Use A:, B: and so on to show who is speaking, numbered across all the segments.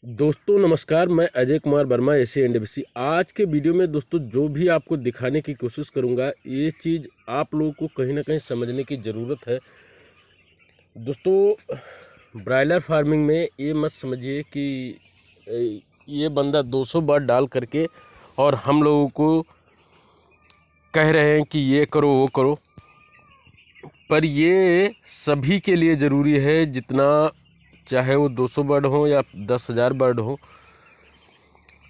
A: दोस्तों नमस्कार, मैं अजय कुमार वर्मा एसी। आज के वीडियो में दोस्तों जो भी आपको दिखाने की कोशिश करूंगा, ये चीज़ आप लोगों को कहीं ना कहीं समझने की ज़रूरत है। दोस्तों ब्रायलर फार्मिंग में ये मत समझिए कि ये बंदा 200 बार डाल करके और हम लोगों को कह रहे हैं कि ये करो वो करो, पर ये सभी के लिए ज़रूरी है। जितना चाहे वो 200 बर्ड हो या 10,000 बर्ड हो।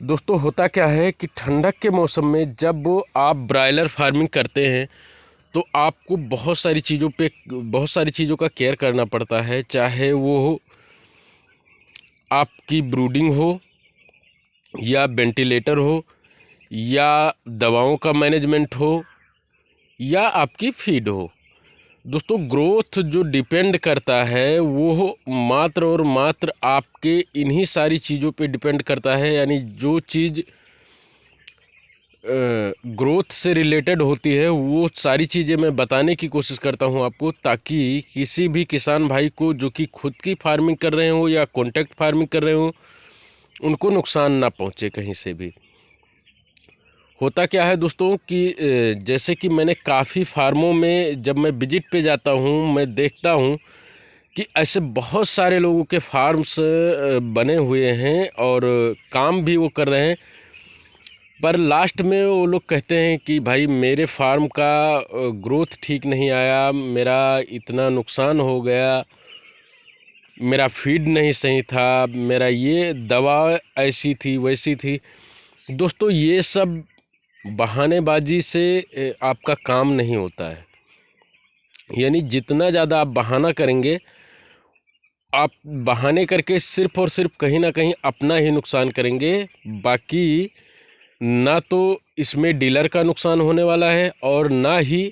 A: दोस्तों होता क्या है कि ठंडक के मौसम में जब आप ब्रायलर फार्मिंग करते हैं तो आपको बहुत सारी चीज़ों का केयर करना पड़ता है। चाहे वो आपकी ब्रूडिंग हो या वेंटिलेटर हो या दवाओं का मैनेजमेंट हो या आपकी फीड हो। दोस्तों ग्रोथ जो डिपेंड करता है वो मात्र और मात्र आपके इन्हीं सारी चीज़ों पे डिपेंड करता है। यानी जो चीज़ ग्रोथ से रिलेटेड होती है वो सारी चीज़ें मैं बताने की कोशिश करता हूं आपको, ताकि किसी भी किसान भाई को जो कि खुद की फार्मिंग कर रहे हो या कॉन्ट्रैक्ट फार्मिंग कर रहे हो, उनको नुकसान ना पहुंचे कहीं से भी। होता क्या है दोस्तों कि जैसे कि मैंने काफ़ी फार्मों में जब मैं विजिट पे जाता हूं, मैं देखता हूं कि ऐसे बहुत सारे लोगों के फार्म्स बने हुए हैं और काम भी वो कर रहे हैं, पर लास्ट में वो लोग कहते हैं कि भाई मेरे फार्म का ग्रोथ ठीक नहीं आया, मेरा इतना नुकसान हो गया, मेरा फीड नहीं सही था, मेरा ये दवा ऐसी थी वैसी थी। दोस्तों ये सब बहानेबाजी से आपका काम नहीं होता है। यानी जितना ज़्यादा आप बहाना करेंगे, आप बहाने करके सिर्फ और सिर्फ कहीं ना कहीं अपना ही नुकसान करेंगे। बाकी ना तो इसमें डीलर का नुकसान होने वाला है और ना ही,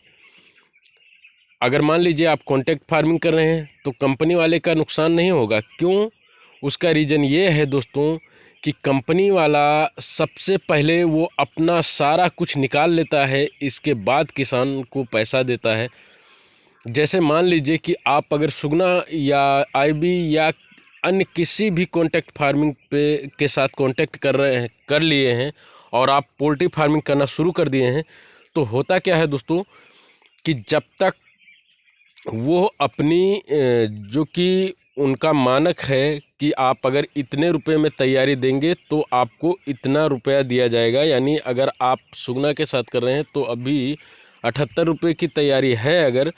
A: अगर मान लीजिए आप कॉन्ट्रैक्ट फार्मिंग कर रहे हैं तो कंपनी वाले का नुकसान नहीं होगा। क्यों? उसका रीज़न ये है दोस्तों कि कंपनी वाला सबसे पहले वो अपना सारा कुछ निकाल लेता है, इसके बाद किसान को पैसा देता है। जैसे मान लीजिए कि आप अगर सुगना या आईबी या अन्य किसी भी कॉन्ट्रैक्ट फार्मिंग पे के साथ कॉन्टैक्ट कर लिए हैं और आप पोल्ट्री फार्मिंग करना शुरू कर दिए हैं, तो होता क्या है दोस्तों कि जब तक वो अपनी जो कि उनका मानक है कि आप अगर इतने रुपए में तैयारी देंगे तो आपको इतना रुपया दिया जाएगा। यानी अगर आप सुगना के साथ कर रहे हैं तो अभी 78 रुपये की तैयारी है, अगर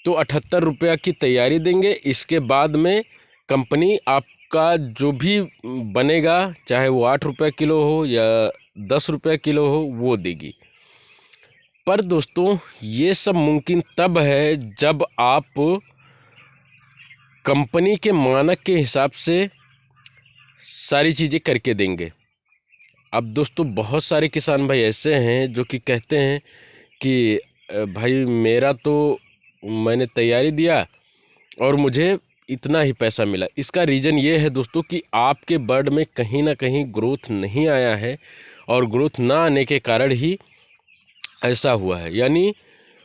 A: तो 78 रुपया की तैयारी देंगे। इसके बाद में कंपनी आपका जो भी बनेगा, चाहे वो 8 रुपये किलो हो या 10 रुपये किलो हो, वो देगी। पर दोस्तों ये सब मुमकिन तब है जब आप कंपनी के मानक के हिसाब से सारी चीज़ें करके देंगे। अब दोस्तों बहुत सारे किसान भाई ऐसे हैं जो कि कहते हैं कि भाई मेरा तो मैंने तैयारी दिया और मुझे इतना ही पैसा मिला। इसका रीज़न ये है दोस्तों कि आपके बर्ड में कहीं ना कहीं ग्रोथ नहीं आया है और ग्रोथ ना आने के कारण ही ऐसा हुआ है। यानी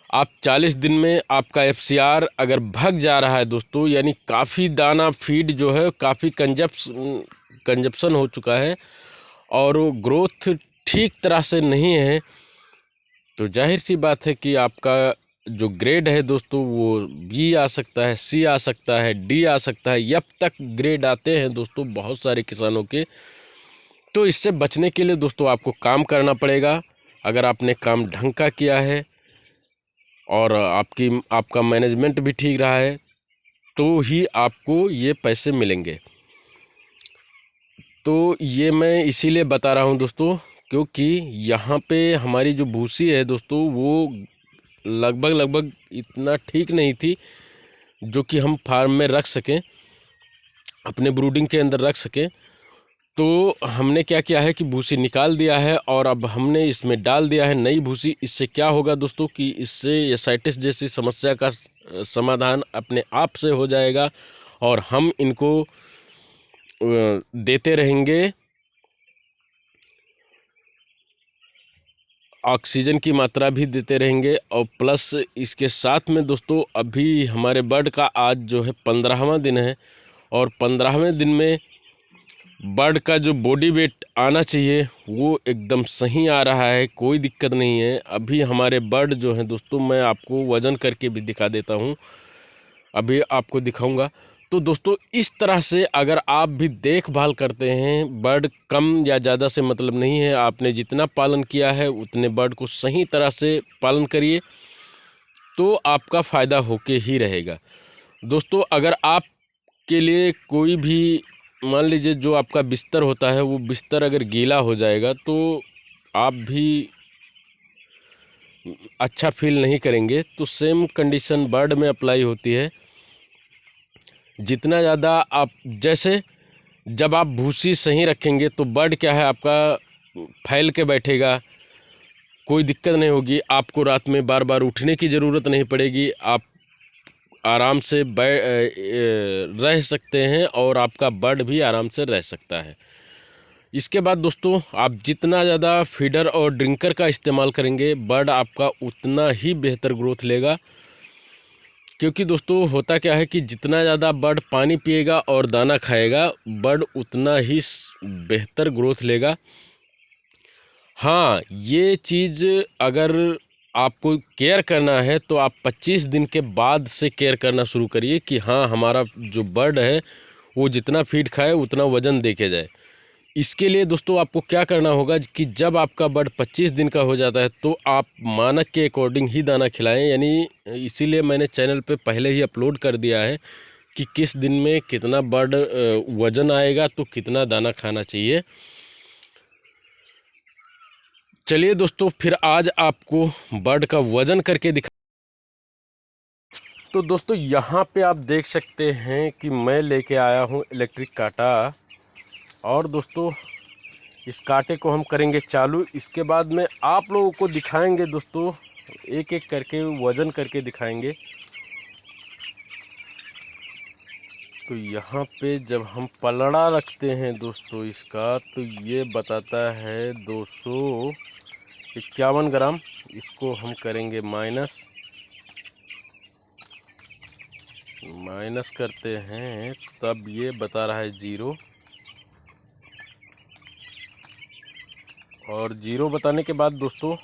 A: आप 40 दिन में आपका एफसीआर अगर भग जा रहा है दोस्तों, यानी काफ़ी दाना फीड जो है काफ़ी कंजप्शन हो चुका है और वो ग्रोथ ठीक तरह से नहीं है, तो जाहिर सी बात है कि आपका जो ग्रेड है दोस्तों वो बी आ सकता है, सी आ सकता है, डी आ सकता है। जब तक ग्रेड आते हैं दोस्तों बहुत सारे किसानों के, तो इससे बचने के लिए दोस्तों आपको काम करना पड़ेगा। अगर आपने काम ढंग का किया है और आपका मैनेजमेंट भी ठीक रहा है तो ही आपको ये पैसे मिलेंगे। तो ये मैं इसीलिए बता रहा हूँ दोस्तों, क्योंकि यहाँ पे हमारी जो भूसी है दोस्तों वो लगभग इतना ठीक नहीं थी जो कि हम फार्म में रख सकें, अपने ब्रूडिंग के अंदर रख सकें। तो हमने क्या किया है कि भूसी निकाल दिया है और अब हमने इसमें डाल दिया है नई भूसी। इससे क्या होगा दोस्तों कि इससे एसाइटिस जैसी समस्या का समाधान अपने आप से हो जाएगा और हम इनको देते रहेंगे। ऑक्सीजन की मात्रा भी देते रहेंगे और प्लस इसके साथ में दोस्तों अभी हमारे बर्ड का आज जो है 15वां दिन है और 15वें दिन में बर्ड का जो बॉडी वेट आना चाहिए वो एकदम सही आ रहा है, कोई दिक्कत नहीं है। अभी हमारे बर्ड जो हैं दोस्तों, मैं आपको वज़न करके भी दिखा देता हूँ, अभी आपको दिखाऊंगा। तो दोस्तों इस तरह से अगर आप भी देखभाल करते हैं, बर्ड कम या ज़्यादा से मतलब नहीं है, आपने जितना पालन किया है उतने बर्ड को सही तरह से पालन करिए तो आपका फ़ायदा होके ही रहेगा। दोस्तों अगर आपके लिए कोई भी, मान लीजिए जो आपका बिस्तर होता है वो बिस्तर अगर गीला हो जाएगा तो आप भी अच्छा फील नहीं करेंगे। तो सेम कंडीशन बर्ड में अप्लाई होती है। जितना ज़्यादा आप, जैसे जब आप भूसी सही रखेंगे तो बर्ड क्या है आपका फैल के बैठेगा, कोई दिक्कत नहीं होगी, आपको रात में बार बार उठने की ज़रूरत नहीं पड़ेगी, आप आराम से रह सकते हैं और आपका बर्ड भी आराम से रह सकता है। इसके बाद दोस्तों आप जितना ज़्यादा फीडर और ड्रिंकर का इस्तेमाल करेंगे बर्ड आपका उतना ही बेहतर ग्रोथ लेगा। क्योंकि दोस्तों होता क्या है कि जितना ज़्यादा बर्ड पानी पिएगा और दाना खाएगा बर्ड उतना ही बेहतर ग्रोथ लेगा। हाँ, ये चीज़ अगर आपको केयर करना है तो आप 25 दिन के बाद से केयर करना शुरू करिए कि हाँ हमारा जो बर्ड है वो जितना फीड खाए उतना वज़न दे के जाए। इसके लिए दोस्तों आपको क्या करना होगा कि जब आपका बर्ड 25 दिन का हो जाता है तो आप मानक के अकॉर्डिंग ही दाना खिलाएं। यानी इसीलिए मैंने चैनल पे पहले ही अपलोड कर दिया है कि किस दिन में कितना बर्ड वज़न आएगा तो कितना दाना खाना चाहिए। चलिए दोस्तों फिर आज आपको बर्ड का वज़न करके दिखा। तो दोस्तों यहाँ पे आप देख सकते हैं कि मैं लेके आया हूँ इलेक्ट्रिक कांटा, और दोस्तों इस कांटे को हम करेंगे चालू। इसके बाद में आप लोगों को दिखाएंगे दोस्तों, एक एक करके वज़न करके दिखाएंगे। तो यहाँ पे जब हम पलड़ा रखते हैं दोस्तों इसका, तो ये बताता है 251 ग्राम। इसको हम करेंगे माइनस करते हैं, तब ये बता रहा है 0। और 0 बताने के बाद दोस्तों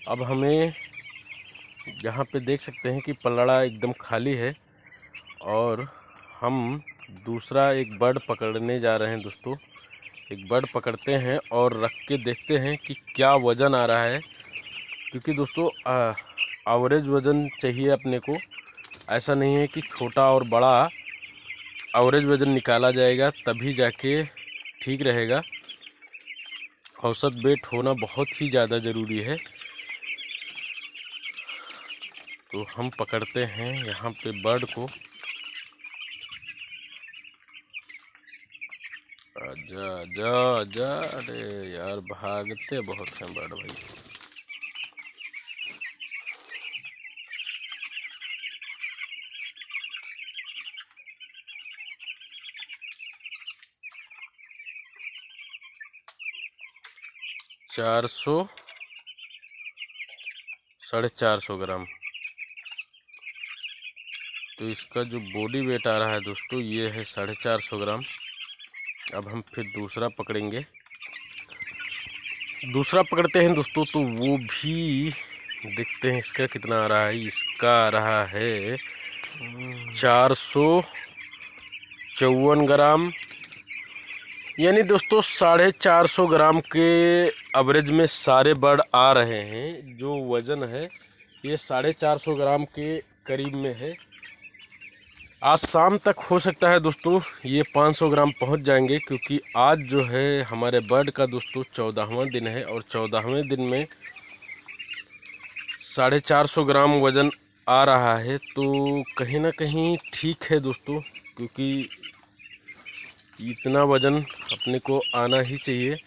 A: अब हमें यहाँ पे देख सकते हैं कि पलड़ा एकदम खाली है, और हम दूसरा एक बर्ड पकड़ने जा रहे हैं दोस्तों। एक बर्ड पकड़ते हैं और रख के देखते हैं कि क्या वज़न आ रहा है। क्योंकि दोस्तों एवरेज वज़न चाहिए अपने को, ऐसा नहीं है कि छोटा और बड़ा, एवरेज वज़न निकाला जाएगा तभी जाके ठीक रहेगा। औसत वेट होना बहुत ही ज़्यादा ज़रूरी है। तो हम पकड़ते हैं यहाँ पे बर्ड को। आजा आजा आजा, अरे यार भागते बहुत हैं बर्ड भाई। चार सौ 450 ग्राम। तो इसका जो बॉडी वेट आ रहा है दोस्तों ये है 450 ग्राम। अब हम फिर दूसरा पकड़ेंगे। दूसरा पकड़ते हैं दोस्तों, तो वो भी देखते हैं इसका कितना आ रहा है। इसका आ रहा है 454 ग्राम। यानी दोस्तों 450 ग्राम के एवरेज में सारे बर्ड आ रहे हैं। जो वज़न है ये 450 ग्राम के करीब में है। आज शाम तक हो सकता है दोस्तों ये 500 ग्राम पहुंच जाएंगे, क्योंकि आज जो है हमारे बर्ड का दोस्तों 14वां दिन है, और 14वें दिन में 450 ग्राम वज़न आ रहा है। तो कहीं ना कहीं ठीक है दोस्तों, क्योंकि इतना वज़न अपने को आना ही चाहिए।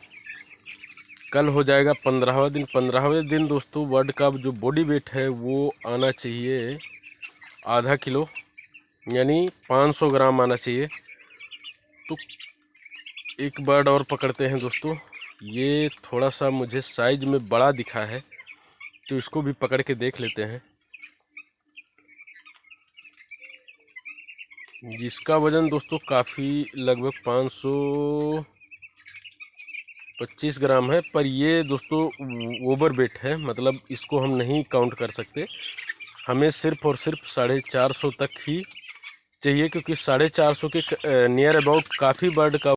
A: कल हो जाएगा 15वां दिन। 15वें दिन दोस्तों बर्ड का जो बॉडी वेट है वो आना चाहिए आधा किलो, यानी 500 ग्राम आना चाहिए। तो एक बर्ड और पकड़ते हैं दोस्तों। ये थोड़ा सा मुझे साइज में बड़ा दिखा है, तो इसको भी पकड़ के देख लेते हैं। जिसका वज़न दोस्तों काफ़ी लगभग 525 ग्राम है। पर ये दोस्तों ओवर वेट है, मतलब इसको हम नहीं काउंट कर सकते। हमें सिर्फ़ और सिर्फ 450 तक ही चाहिए, क्योंकि 450 के नियर अबाउट काफ़ी बर्ड का